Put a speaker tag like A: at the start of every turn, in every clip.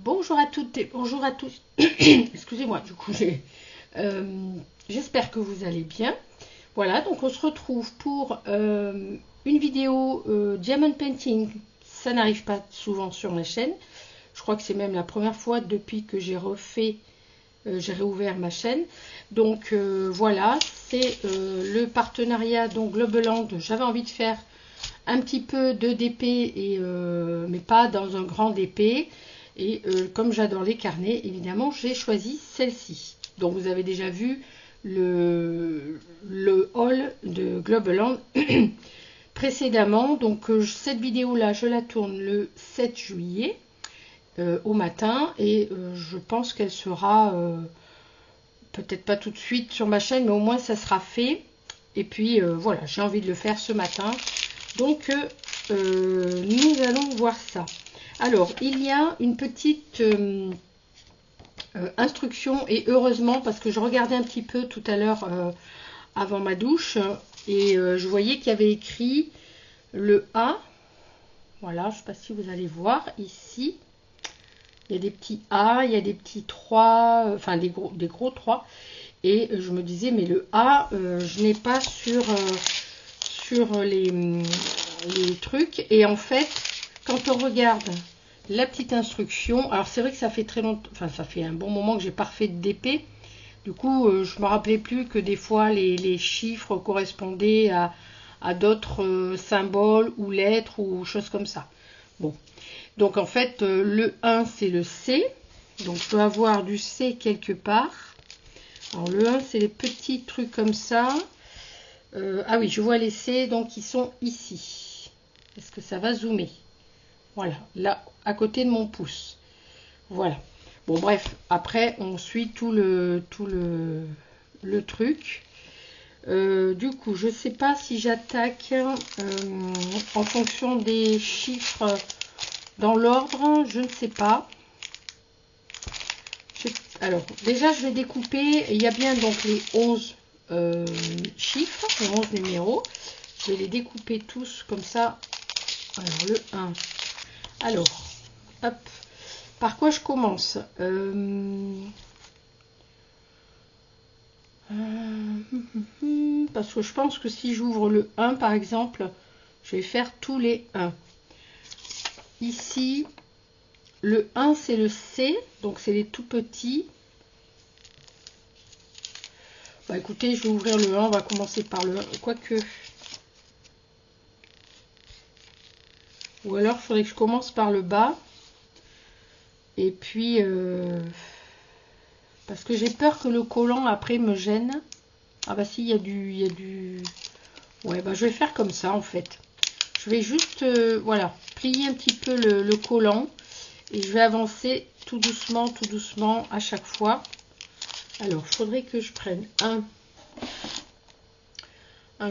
A: Bonjour à toutes et bonjour à tous. Excusez-moi, du coup, j'espère que vous allez bien. Voilà, donc on se retrouve pour une vidéo Diamond Painting. Ça n'arrive pas souvent sur ma chaîne. Je crois que c'est même la première fois depuis que j'ai réouvert ma chaîne. Donc voilà, c'est le partenariat donc Globeland. J'avais envie de faire un petit peu de DP, mais pas dans un grand DP. Et comme j'adore les carnets, évidemment, j'ai choisi celle-ci. Donc vous avez déjà vu le haul de Globeland précédemment. Donc cette vidéo-là, je la tourne le 7 juillet au matin. Et je pense qu'elle sera peut-être pas tout de suite sur ma chaîne, mais au moins ça sera fait. Et puis voilà, j'ai envie de le faire ce matin. Donc nous allons voir ça. Alors, il y a une petite instruction, et heureusement, parce que je regardais un petit peu tout à l'heure avant ma douche, et je voyais qu'il y avait écrit le A. Voilà, je ne sais pas si vous allez voir ici. Il y a des petits A, il y a des petits 3, enfin des gros 3. Et je me disais, mais le A, je n'ai pas sur les trucs. Et en fait, quand on regarde la petite instruction, alors c'est vrai que ça fait très longtemps, enfin ça fait un bon moment que j'ai pas refait de DP. Du coup, je me rappelais plus que des fois les chiffres correspondaient à d'autres symboles ou lettres ou choses comme ça. Bon, donc en fait, le 1 c'est le C. Donc je dois avoir du C quelque part. Alors le 1 c'est les petits trucs comme ça. Ah oui, je vois les C, donc ils sont ici. Est-ce que ça va zoomer? Voilà, là, à côté de mon pouce. Voilà. Bon, bref, après, on suit tout le truc. Du coup, je ne sais pas si j'attaque en fonction des chiffres dans l'ordre. Je ne sais pas. Alors, déjà, je vais découper. Il y a bien donc les 11 chiffres, les 11 numéros. Je vais les découper tous comme ça. Alors, le 1. Alors, hop, par quoi je commence? Parce que je pense que si j'ouvre le 1, par exemple, je vais faire tous les 1. Ici, le 1, c'est le C, donc c'est les tout petits. Bah, écoutez, je vais ouvrir le 1, on va commencer par le 1, quoique... Ou alors, il faudrait que je commence par le bas. Et puis, parce que j'ai peur que le collant après me gêne. Ah bah si, il y a du... Ouais, bah je vais faire comme ça en fait. Je vais juste, voilà, plier un petit peu le collant. Et je vais avancer tout doucement à chaque fois. Alors, il faudrait que je prenne un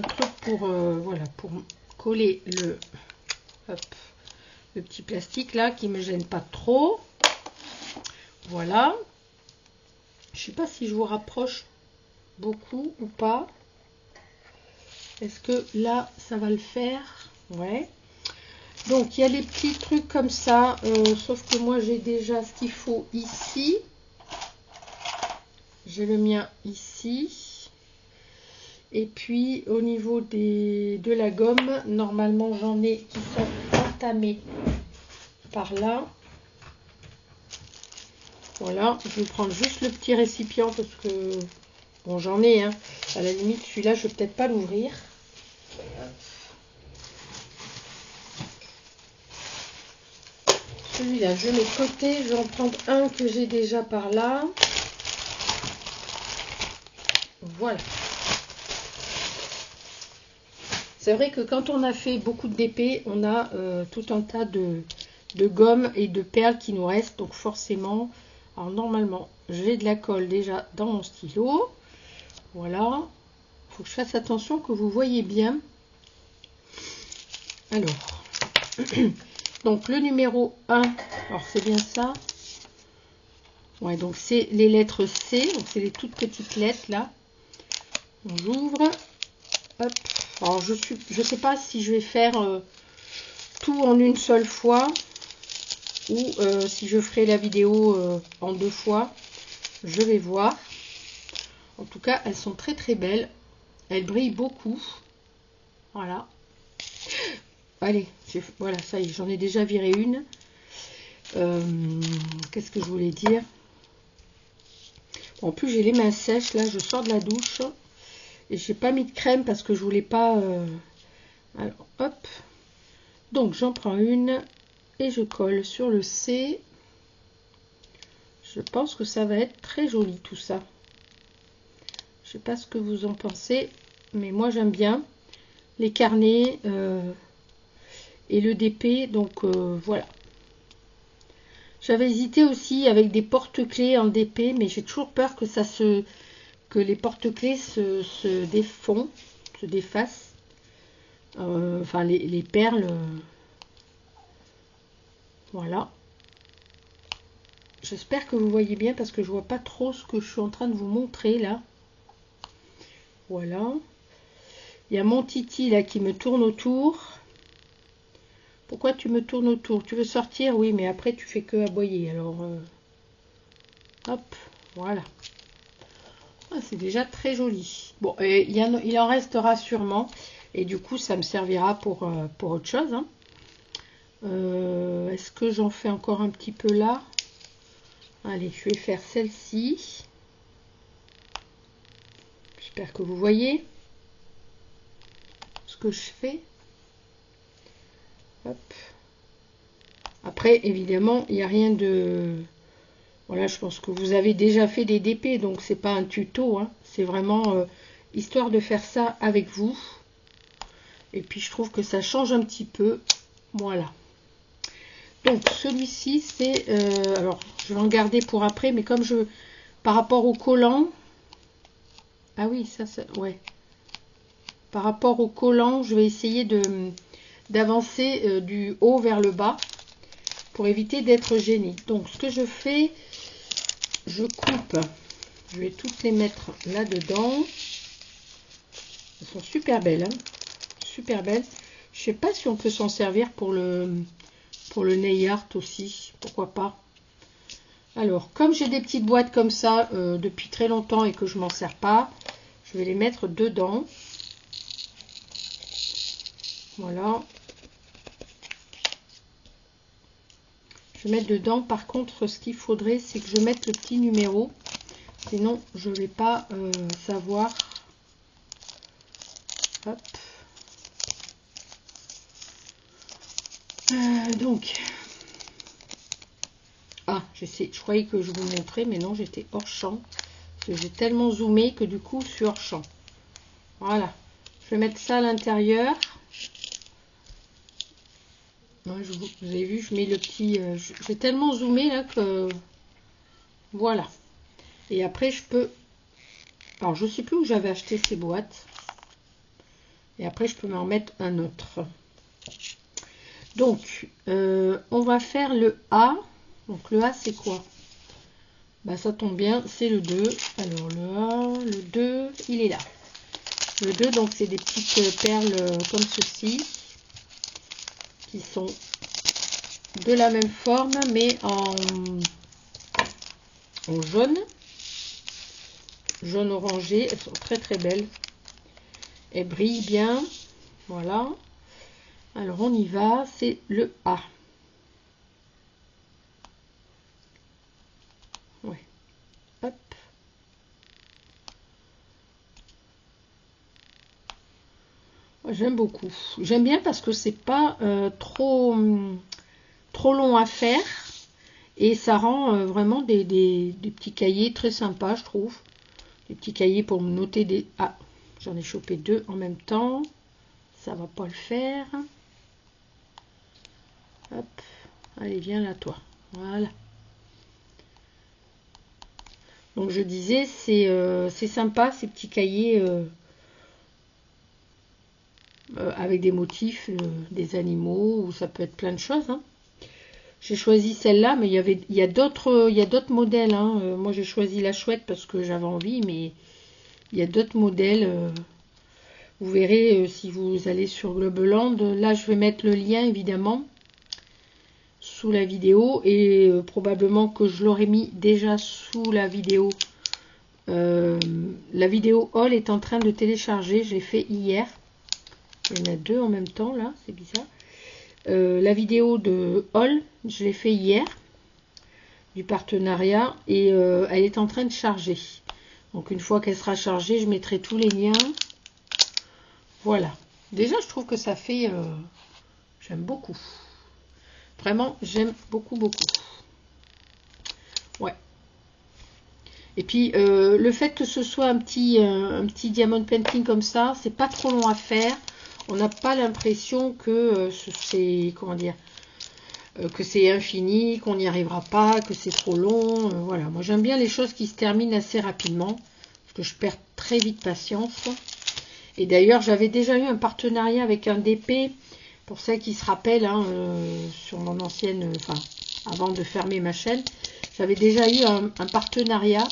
A: truc pour, voilà, pour coller hop, le petit plastique là qui me gêne pas trop. Voilà. Je sais pas si je vous rapproche beaucoup ou pas. Est-ce que là ça va le faire? Ouais. Donc il y a les petits trucs comme ça, sauf que moi j'ai déjà ce qu'il faut ici. J'ai le mien ici. Et puis au niveau de la gomme, normalement j'en ai qui sont entamés par là. Voilà, je vais prendre juste le petit récipient parce que, bon, j'en ai, hein. À la limite, celui-là, je vais peut-être pas l'ouvrir. Celui-là, je mets de côté. Je vais en prendre un que j'ai déjà par là. Voilà. C'est vrai que quand on a fait beaucoup de DP, on a tout un tas de gomme et de perles qui nous restent. Donc forcément... Alors normalement, j'ai de la colle déjà dans mon stylo. Voilà. Il faut que je fasse attention que vous voyez bien. Alors, donc le numéro 1, alors c'est bien ça. Ouais, donc c'est les lettres C, donc c'est les toutes petites lettres là. On ouvre. Hop. Alors je sais pas si je vais faire tout en une seule fois ou si je ferai la vidéo en 2 fois, je vais voir. En tout cas, elles sont très très belles. Elles brillent beaucoup. Voilà. Allez, voilà, ça y est, j'en ai déjà viré une. Qu'est-ce que je voulais dire? En plus, j'ai les mains sèches. Là, je sors de la douche. Et j'ai pas mis de crème parce que je voulais pas... Alors, hop. Donc, j'en prends une. Et je colle sur le C. Je pense que ça va être très joli, tout ça. Je sais pas ce que vous en pensez. Mais moi, j'aime bien les carnets et le DP. Donc, voilà. J'avais hésité aussi avec des porte-clés en DP, mais j'ai toujours peur que les porte-clés se défont, se défassent. Enfin, les perles. Voilà. J'espère que vous voyez bien parce que je vois pas trop ce que je suis en train de vous montrer là. Voilà. Il y a mon Titi là qui me tourne autour. Pourquoi tu me tournes autour? Tu veux sortir? Oui, mais après tu fais que aboyer. Alors, hop, voilà. Ah, c'est déjà très joli. Bon, et il en restera sûrement. Et du coup, ça me servira pour autre chose. Hein. Est-ce que j'en fais encore un petit peu là? Allez, je vais faire celle-ci. J'espère que vous voyez ce que je fais. Hop. Après, évidemment, il n'y a rien de... Voilà, je pense que vous avez déjà fait des DP, donc c'est pas un tuto. Hein. C'est vraiment histoire de faire ça avec vous. Et puis, je trouve que ça change un petit peu. Voilà. Donc, celui-ci, c'est... alors, je vais en garder pour après, mais comme je... Par rapport au collant... Ah oui, ça, ouais. Par rapport au collant, je vais essayer d'avancer du haut vers le bas pour éviter d'être gênée. Donc, ce que je fais, je coupe. Je vais toutes les mettre là-dedans. Elles sont super belles. Hein, super belles. Je sais pas si on peut s'en servir pour le nail art aussi. Pourquoi pas. Alors, comme j'ai des petites boîtes comme ça depuis très longtemps et que je m'en sers pas, je vais les mettre dedans. Voilà. Je vais mettre dedans. Par contre, ce qu'il faudrait, c'est que je mette le petit numéro. Sinon, je ne vais pas savoir. Hop. Donc. Ah, je croyais que je vous montrais, mais non, j'étais hors champ. J'ai tellement zoomé que du coup, je suis hors champ. Voilà. Je vais mettre ça à l'intérieur. Vous avez vu, je mets le petit... j'ai tellement zoomé là que... Voilà. Et après, je peux... Alors, je ne sais plus où j'avais acheté ces boîtes. Et après, je peux m'en mettre un autre. Donc, on va faire le A. Donc, le A, c'est quoi? Bah, ça tombe bien, c'est le 2. Alors, le A, le 2, il est là. Le 2, donc, c'est des petites perles comme ceci. Qui sont de la même forme, mais en jaune. Jaune orangé. Elles sont très, très belles. Elles brillent bien. Voilà. Alors, on y va. C'est le A. Ouais. Hop. J'aime beaucoup. J'aime bien parce que c'est pas trop long à faire. Et ça rend vraiment des petits cahiers très sympas, je trouve. Des petits cahiers pour me noter des... Ah, j'en ai chopé 2 en même temps. Ça va pas le faire. Hop. Allez, viens là, toi. Voilà. Donc, je disais, c'est sympa, ces petits cahiers avec des motifs, des animaux, ou ça peut être plein de choses. Hein. J'ai choisi celle-là, mais il y a d'autres modèles. Hein. Moi, j'ai choisi la chouette parce que j'avais envie, mais il y a d'autres modèles. Vous verrez si vous allez sur Globeland. Là, je vais mettre le lien, évidemment. sous la vidéo et probablement que je l'aurais mis déjà sous la vidéo. La vidéo haul est en train de télécharger, je l'ai fait hier. Il y en a deux en même temps là, c'est bizarre. La vidéo de haul, je l'ai fait hier, du partenariat, et elle est en train de charger. Donc une fois qu'elle sera chargée, je mettrai tous les liens. Voilà. Déjà, je trouve que ça fait... j'aime beaucoup. Vraiment, j'aime beaucoup, beaucoup. Ouais. Et puis, le fait que ce soit un petit diamond painting comme ça, c'est pas trop long à faire. On n'a pas l'impression que c'est... Comment dire, que c'est infini, qu'on n'y arrivera pas, que c'est trop long. Voilà. Moi, j'aime bien les choses qui se terminent assez rapidement. Parce que je perds très vite patience. Et d'ailleurs, j'avais déjà eu un partenariat avec un DP, pour celles qui se rappellent, hein, sur mon ancienne, enfin, avant de fermer ma chaîne, j'avais déjà eu un partenariat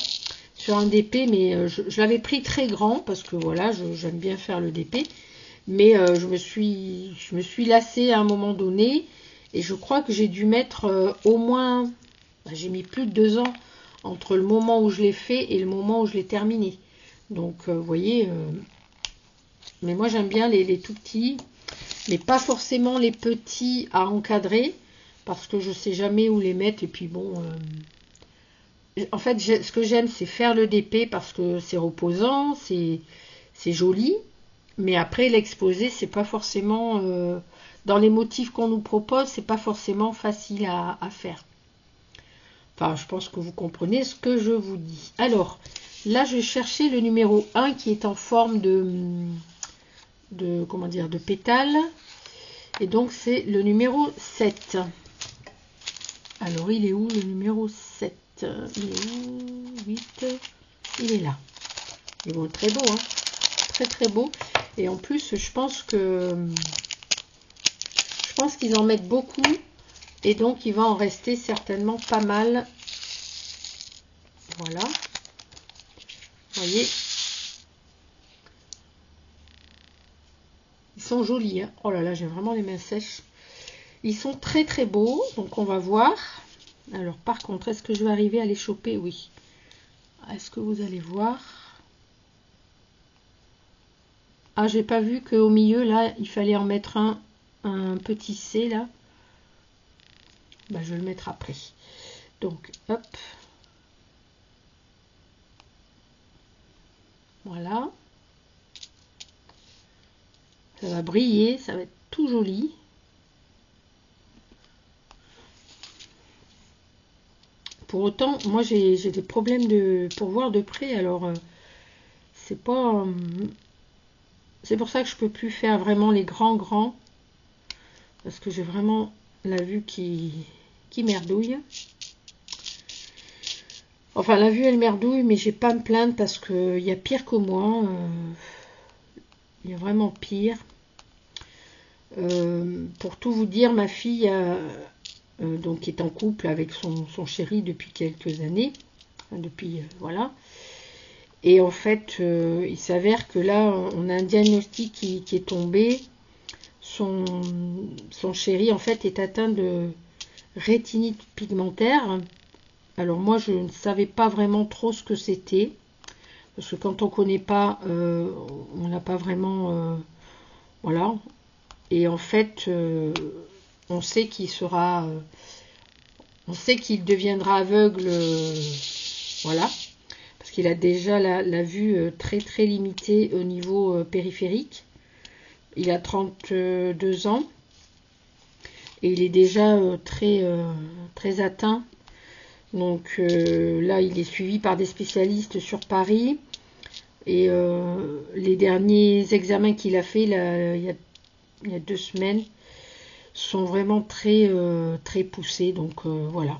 A: sur un DP, mais je l'avais pris très grand, parce que voilà, j'aime bien faire le DP, mais je me suis lassée à un moment donné, et je crois que j'ai dû mettre au moins, j'ai mis plus de 2 ans entre le moment où je l'ai fait et le moment où je l'ai terminé. Donc, vous voyez... mais moi, j'aime bien les tout petits, mais pas forcément les petits à encadrer, parce que je sais jamais où les mettre. Et puis bon, en fait, ce que j'aime, c'est faire le DP parce que c'est reposant, c'est joli. Mais après, l'exposer, c'est pas forcément... dans les motifs qu'on nous propose, c'est pas forcément facile à faire. Enfin, je pense que vous comprenez ce que je vous dis. Alors, là, je vais chercher le numéro 1 qui est en forme comment dire, de pétale. Et donc, c'est le numéro 7. Alors, il est où le numéro 7? Il est où? 8. Il est là. Il est très beau, hein. Très, très beau. Et en plus, je pense qu'ils en mettent beaucoup. Et donc, il va en rester certainement pas mal. Voilà. Vous voyez. Ils sont jolis, hein. Oh là là, j'ai vraiment les mains sèches. Ils sont très très beaux, donc on va voir. Alors par contre, est-ce que je vais arriver à les choper? Oui. Est-ce que vous allez voir? Ah, j'ai pas vu qu'au milieu, là, il fallait en mettre un petit C, là. Bah, je vais le mettre après. Donc, hop. Voilà. Ça va briller, ça va être tout joli. Pour autant, moi j'ai des problèmes pour voir de près, alors c'est pas... c'est pour ça que je peux plus faire vraiment les grands, parce que j'ai vraiment la vue qui merdouille. Enfin, la vue elle merdouille, mais j'ai pas à me plaindre parce qu'il y a pire que moi. Il y a vraiment pire. Pour tout vous dire, ma fille donc est en couple avec son chéri depuis quelques années. Enfin, depuis, voilà. Et en fait, il s'avère que là, on a un diagnostic qui est tombé. Son chéri, en fait, est atteint de rétinite pigmentaire. Alors moi, je ne savais pas vraiment trop ce que c'était. Parce que quand on ne connaît pas, on n'a pas vraiment... voilà. Et en fait, on sait qu'il sera... on sait qu'il deviendra aveugle, voilà. Parce qu'il a déjà la vue très très limitée au niveau périphérique. Il a 32 ans. Et il est déjà très atteint. Donc là, il est suivi par des spécialistes sur Paris. Et les derniers examens qu'il a fait là, il y a 2 semaines sont vraiment très poussés. Donc voilà,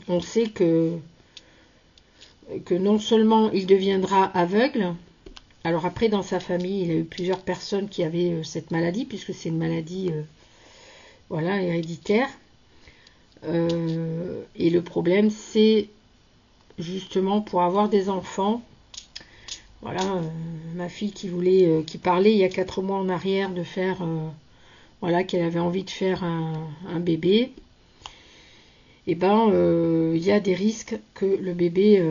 A: on sait que non seulement il deviendra aveugle. Alors après, dans sa famille, il a eu plusieurs personnes qui avaient cette maladie, puisque c'est une maladie voilà, héréditaire. Et le problème, c'est justement pour avoir des enfants. Voilà, ma fille qui parlait il y a 4 mois en arrière de faire, voilà, qu'elle avait envie de faire un bébé. et ben il y a des risques que le bébé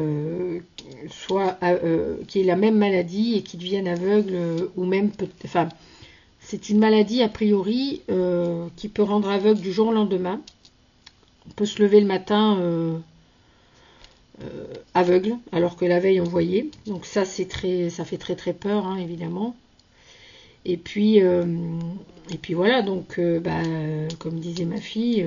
A: qui ait la même maladie et qu'il devienne aveugle ou même enfin c'est une maladie a priori qui peut rendre aveugle du jour au lendemain. On peut se lever le matin aveugle alors que la veille on voyait. Donc ça ça fait très très peur hein, évidemment. Et puis voilà donc comme disait ma fille.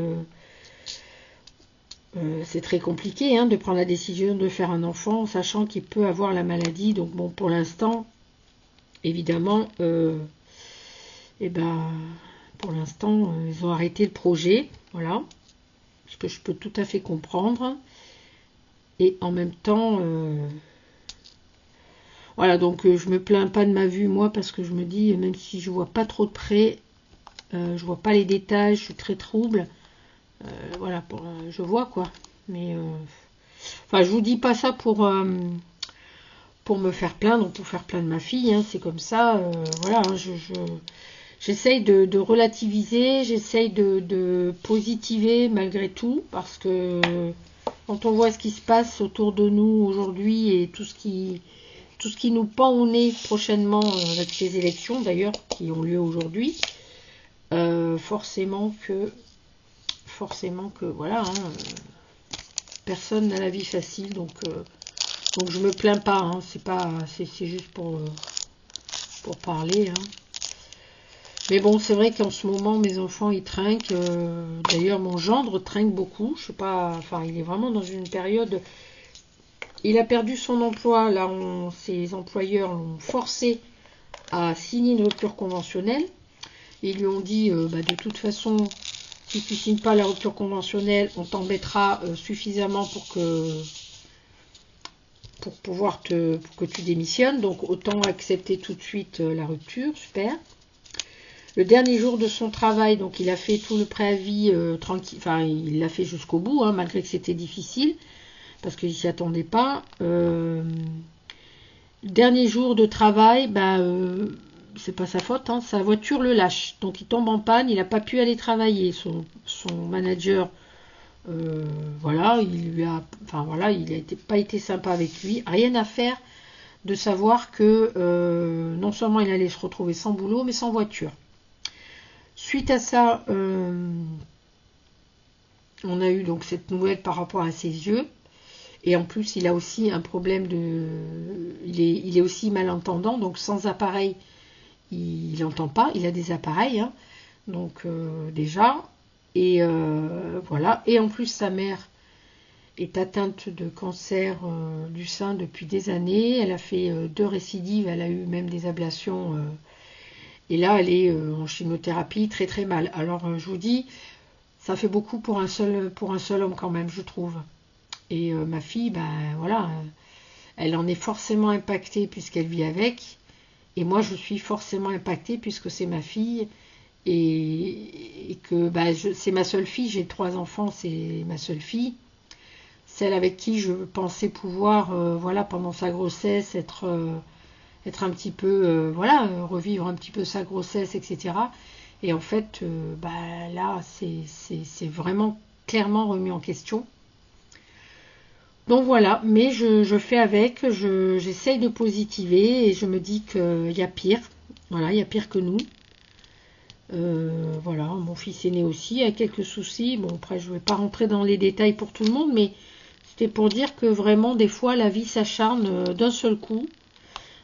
A: C'est très compliqué hein, de prendre la décision de faire un enfant, sachant qu'il peut avoir la maladie. Donc bon, pour l'instant, évidemment, pour l'instant, ils ont arrêté le projet, voilà, ce que je peux tout à fait comprendre. Et en même temps, voilà, donc je me plains pas de ma vue, moi, parce que je me dis, même si je vois pas trop de près, je vois pas les détails, je suis très trouble. Voilà, je vois quoi. Mais enfin, je vous dis pas ça pour me faire plaindre, pour faire plaindre ma fille. Hein, c'est comme ça. Voilà, hein, j'essaye de relativiser, j'essaye de positiver malgré tout, parce que quand on voit ce qui se passe autour de nous aujourd'hui et tout ce qui nous pend au nez prochainement avec ces élections d'ailleurs qui ont lieu aujourd'hui, forcément que voilà, hein, personne n'a la vie facile, donc je me plains pas, hein, c'est juste pour parler. Hein. Mais bon, c'est vrai qu'en ce moment, mes enfants, ils trinquent. D'ailleurs, mon gendre trinque beaucoup. Je sais pas, enfin, il est vraiment dans une période. Il a perdu son emploi. Là, ses employeurs l'ont forcé à signer une rupture conventionnelle. Ils lui ont dit, de toute façon, si tu ne signes pas la rupture conventionnelle, on t'embêtera suffisamment pour que tu démissionnes. Donc, autant accepter tout de suite la rupture. Super. Le dernier jour de son travail, donc il a fait tout le préavis tranquille, enfin il l'a fait jusqu'au bout, hein, malgré que c'était difficile, parce qu'il ne s'y attendait pas. Le dernier jour de travail, c'est pas sa faute, hein, sa voiture le lâche. Donc il tombe en panne, il n'a pas pu aller travailler. Son manager, voilà, il n'a pas été sympa avec lui. Rien à faire de savoir que non seulement il allait se retrouver sans boulot, mais sans voiture. Suite à ça, on a eu donc cette nouvelle par rapport à ses yeux. Et en plus, il a aussi un problème de... Il est aussi malentendant, donc sans appareil, il n'entend pas. Il a des appareils, hein, donc déjà. Et voilà. Et en plus, sa mère est atteinte de cancer du sein depuis des années. Elle a fait 2 récidives, elle a eu même des ablations... Et là, elle est en chimiothérapie, très très mal. Alors, je vous dis, ça fait beaucoup pour un seul homme quand même, je trouve. Et ma fille, voilà, elle en est forcément impactée puisqu'elle vit avec. Et moi, je suis forcément impactée puisque c'est ma fille. Et que c'est ma seule fille, j'ai 3 enfants, c'est ma seule fille. Celle avec qui je pensais pouvoir, voilà, pendant sa grossesse, être un petit peu, revivre un petit peu sa grossesse, etc. Et en fait, là, c'est vraiment clairement remis en question. Donc voilà, mais je fais avec, j'essaye de positiver et je me dis qu'il y a pire. Voilà, il y a pire que nous. Voilà, mon fils aîné aussi a quelques soucis. Bon, après, je ne vais pas rentrer dans les détails pour tout le monde, mais c'était pour dire que vraiment, des fois, la vie s'acharne d'un seul coup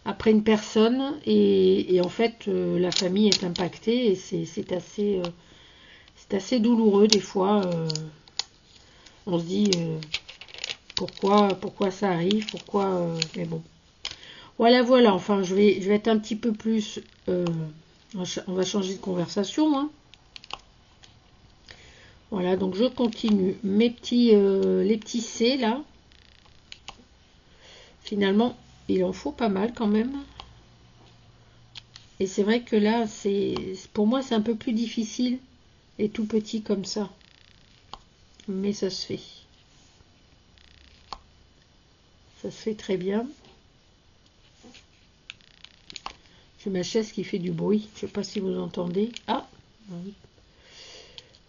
A: après une personne et en fait la famille est impactée et c'est assez douloureux des fois. On se dit pourquoi ça arrive, mais bon. Voilà, enfin je vais être un petit peu plus on va changer de conversation, hein. Voilà, donc je continue les petits C là. Finalement il en faut pas mal quand même. Et c'est vrai que là, pour moi, c'est un peu plus difficile et tout petit comme ça. Mais ça se fait. Ça se fait très bien. J'ai ma chaise qui fait du bruit. Je ne sais pas si vous entendez. Ah, oui.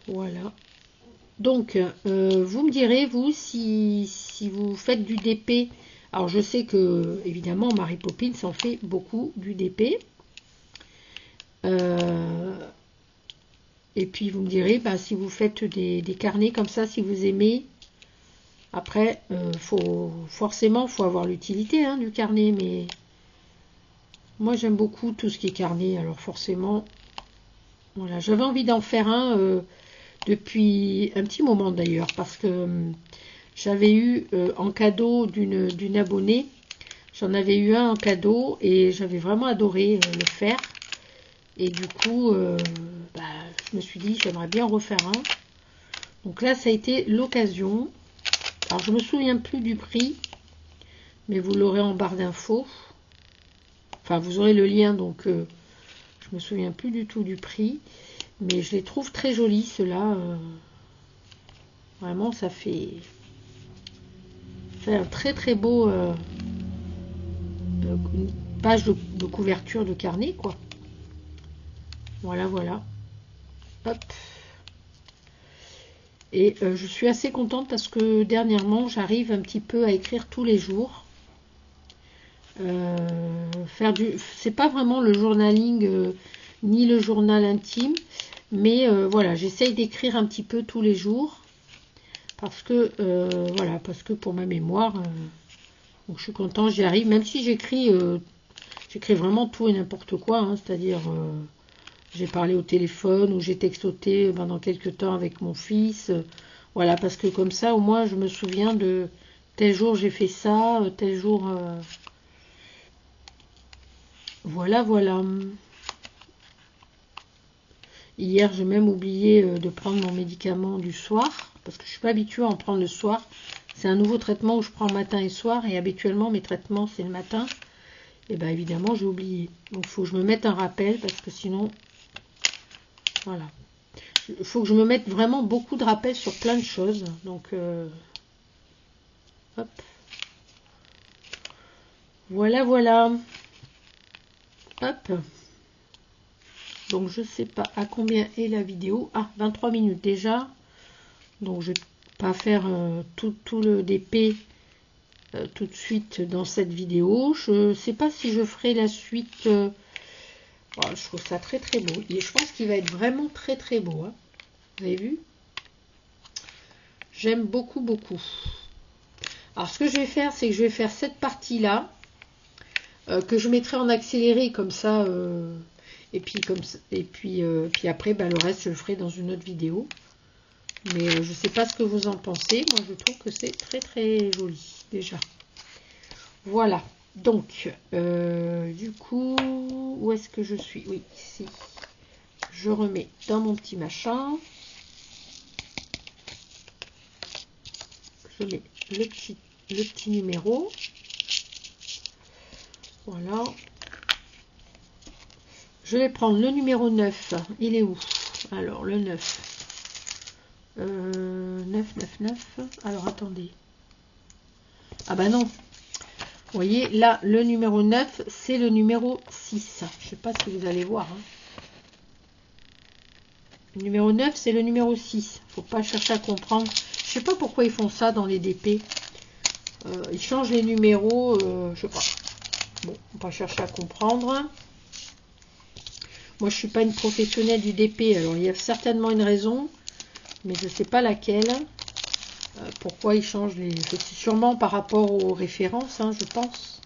A: Voilà. Donc, vous me direz, vous, si vous faites du DP. Alors, je sais que, évidemment, Mary Poppins en fait beaucoup du DP. Et puis, vous me direz, bah, si vous faites des carnets comme ça, si vous aimez. Après, forcément, faut avoir l'utilité du carnet, mais moi, j'aime beaucoup tout ce qui est carnet. Alors, forcément, voilà, j'avais envie d'en faire un depuis un petit moment d'ailleurs, parce que j'avais eu en cadeau d'une abonnée, j'en avais eu un en cadeau et j'avais vraiment adoré le faire. Et du coup, je me suis dit, j'aimerais bien en refaire un. Donc là, ça a été l'occasion. Alors, je me souviens plus du prix, mais vous l'aurez en barre d'infos. Enfin, vous aurez le lien, donc je me souviens plus du tout du prix. Mais je les trouve très jolis, ceux-là. Vraiment, ça fait un très très beau une page de couverture de carnet, quoi. Voilà, voilà. Hop. Et je suis assez contente parce que dernièrement, j'arrive un petit peu à écrire tous les jours. C'est pas vraiment le journaling ni le journal intime, mais voilà, j'essaye d'écrire un petit peu tous les jours parce que voilà, parce que pour ma mémoire, donc je suis contente, j'y arrive, même si j'écris vraiment tout et n'importe quoi, c'est-à-dire j'ai parlé au téléphone ou j'ai textoté pendant quelques temps avec mon fils, voilà, parce que comme ça au moins je me souviens de tel jour j'ai fait ça, tel jour voilà, voilà. Hier, j'ai même oublié de prendre mon médicament du soir, parce que je ne suis pas habituée à en prendre le soir. C'est un nouveau traitement où je prends matin et soir, et habituellement, mes traitements, c'est le matin. Et bien, évidemment, j'ai oublié. Donc, il faut que je me mette un rappel, parce que sinon, voilà. Il faut que je me mette vraiment beaucoup de rappels sur plein de choses. Donc, hop. Voilà, voilà. Hop. Donc, je ne sais pas à combien est la vidéo. Ah, 23 minutes déjà. Donc, je ne vais pas faire tout le DP tout de suite dans cette vidéo. Je ne sais pas si je ferai la suite. Je trouve ça très, très beau. Et je pense qu'il va être vraiment très, très beau. Vous avez vu? J'aime beaucoup, beaucoup. Alors, ce que je vais faire, c'est que je vais faire cette partie-là. Que je mettrai en accéléré comme ça. Et puis après, le reste, je le ferai dans une autre vidéo. Mais je ne sais pas ce que vous en pensez. Moi, je trouve que c'est très, très joli, déjà. Voilà. Donc, du coup, où est-ce que je suis? Oui, ici. Je remets dans mon petit machin. Je mets le petit numéro. Voilà. Je vais prendre le numéro 9. Il est où? Alors, le 9. 9. Alors, attendez. Ah bah non. Vous voyez, là, le numéro 9, c'est le numéro 6. Je ne sais pas si vous allez voir. Le numéro 9, c'est le numéro 6. Il ne faut pas chercher à comprendre. Je ne sais pas pourquoi ils font ça dans les DP. Ils changent les numéros. Je ne sais pas. Bon, on va pas chercher à comprendre. Moi, je ne suis pas une professionnelle du DP. Alors, il y a certainement une raison. Mais je ne sais pas laquelle. Pourquoi ils changent les... C'est sûrement par rapport aux références, je pense.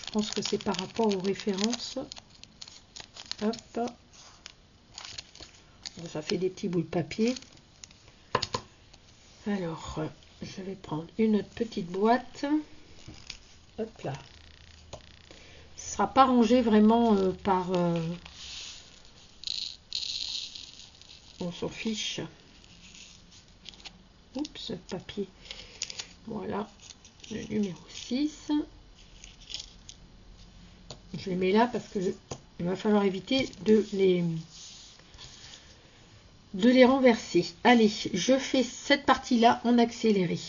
A: Je pense que c'est par rapport aux références. Hop. Bon, ça fait des petits bouts de papier. Alors, je vais prendre une autre petite boîte. Hop là. Ce ne sera pas rangé vraiment par... On s'en fiche. Oups, papier. Voilà, le numéro 6. Je les mets là parce que il va falloir éviter de les renverser. Allez, je fais cette partie-là en accéléré.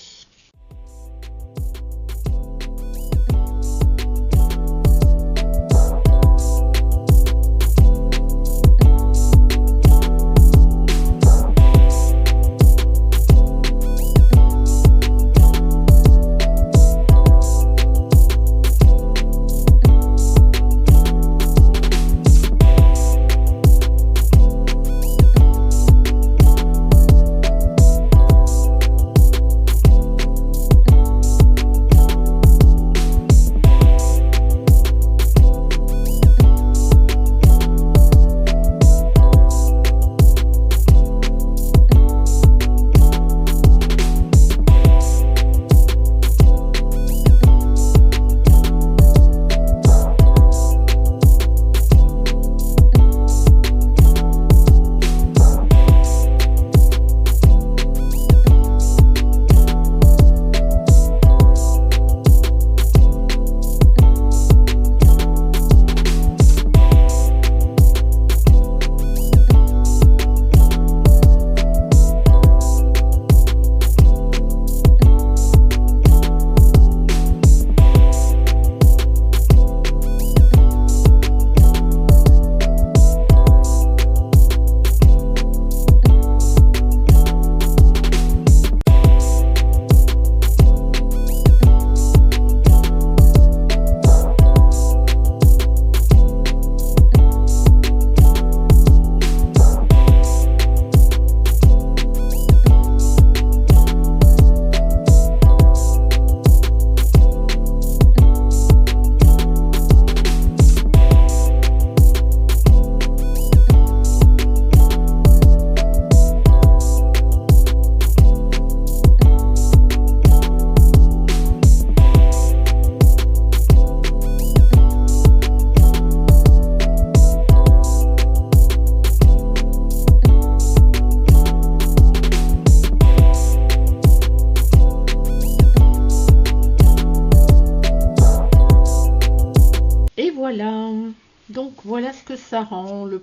A: Donc voilà ce que ça rend, la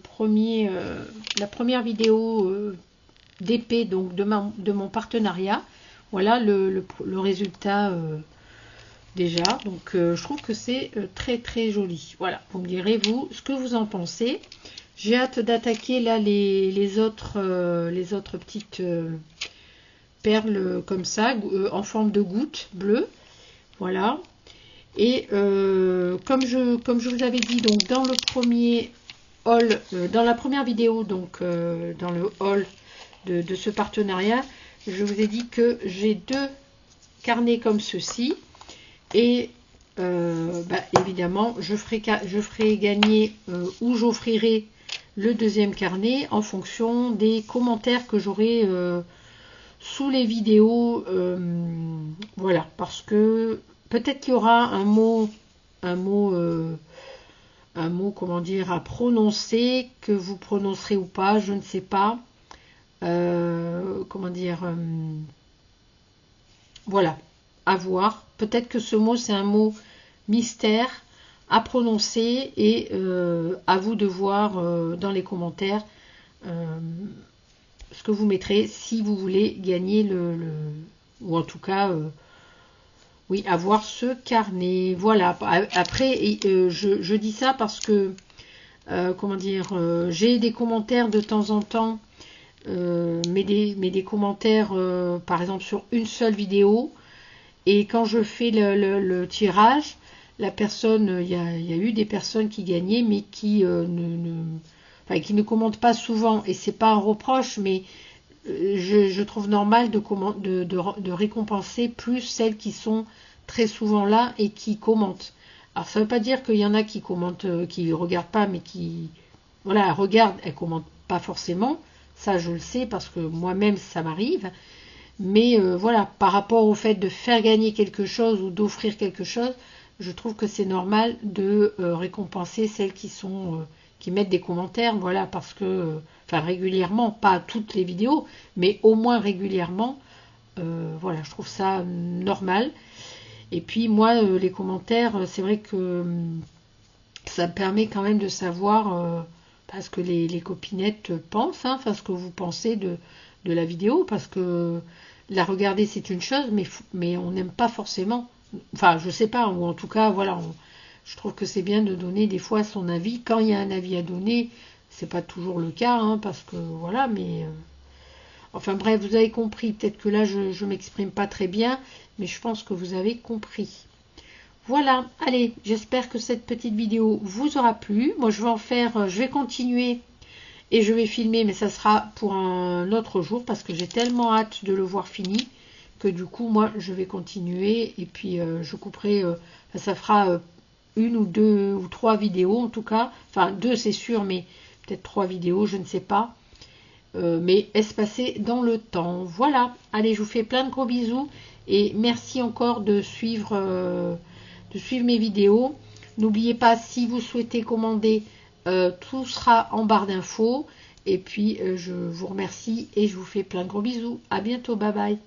A: première vidéo d'épée donc de mon partenariat. Voilà le résultat déjà. Donc je trouve que c'est très très joli. Voilà, vous me direz vous ce que vous en pensez. J'ai hâte d'attaquer là les autres petites perles comme ça, en forme de gouttes bleues. Voilà. Et comme je vous avais dit, donc dans le premier haul, dans la première vidéo, donc dans le haul de ce partenariat, je vous ai dit que j'ai 2 carnets comme ceci. Et évidemment, je ferai gagner ou j'offrirai le deuxième carnet en fonction des commentaires que j'aurai sous les vidéos. Voilà, parce que peut-être qu'il y aura un mot, comment dire, à prononcer, que vous prononcerez ou pas, je ne sais pas. Comment dire, voilà, à voir. Peut-être que ce mot, c'est un mot mystère à prononcer et à vous de voir dans les commentaires ce que vous mettrez si vous voulez gagner ou en tout cas oui, avoir ce carnet. Voilà, après je dis ça parce que comment dire, j'ai des commentaires de temps en temps, mais des commentaires par exemple sur une seule vidéo, et quand je fais le tirage, la personne, il y a eu des personnes qui gagnaient mais qui qui ne commentent pas souvent, et c'est pas un reproche, mais je trouve normal de récompenser plus celles qui sont très souvent là et qui commentent. Alors ça veut pas dire qu'il y en a qui commentent, qui regardent pas, mais qui voilà, elles regardent, elles commentent pas forcément. Ça je le sais parce que moi-même ça m'arrive. Mais voilà, par rapport au fait de faire gagner quelque chose ou d'offrir quelque chose, je trouve que c'est normal de récompenser celles qui mettent des commentaires, voilà, parce que, enfin régulièrement, pas toutes les vidéos, mais au moins régulièrement, voilà, je trouve ça normal. Et puis moi, les commentaires, c'est vrai que ça me permet quand même de savoir, parce que les copinettes pensent, hein, enfin ce que vous pensez de la vidéo, parce que la regarder c'est une chose, mais on n'aime pas forcément, enfin je sais pas, ou en tout cas voilà, je trouve que c'est bien de donner des fois son avis quand il y a un avis à donner. C'est pas toujours le cas, hein, parce que voilà, mais enfin bref, vous avez compris. Peut-être que là je m'exprime pas très bien, mais je pense que vous avez compris. Voilà, allez, j'espère que cette petite vidéo vous aura plu. Moi je vais en faire, je vais continuer et je vais filmer, mais ça sera pour un autre jour parce que j'ai tellement hâte de le voir fini que du coup moi je vais continuer, et puis je couperai, ça fera 1 ou 2 ou 3 vidéos en tout cas, enfin 2 c'est sûr, mais peut-être 3 vidéos, je ne sais pas, mais espacées dans le temps. Voilà, allez, je vous fais plein de gros bisous et merci encore de suivre mes vidéos. N'oubliez pas, si vous souhaitez commander, tout sera en barre d'infos. Et puis je vous remercie et je vous fais plein de gros bisous. À bientôt, bye bye.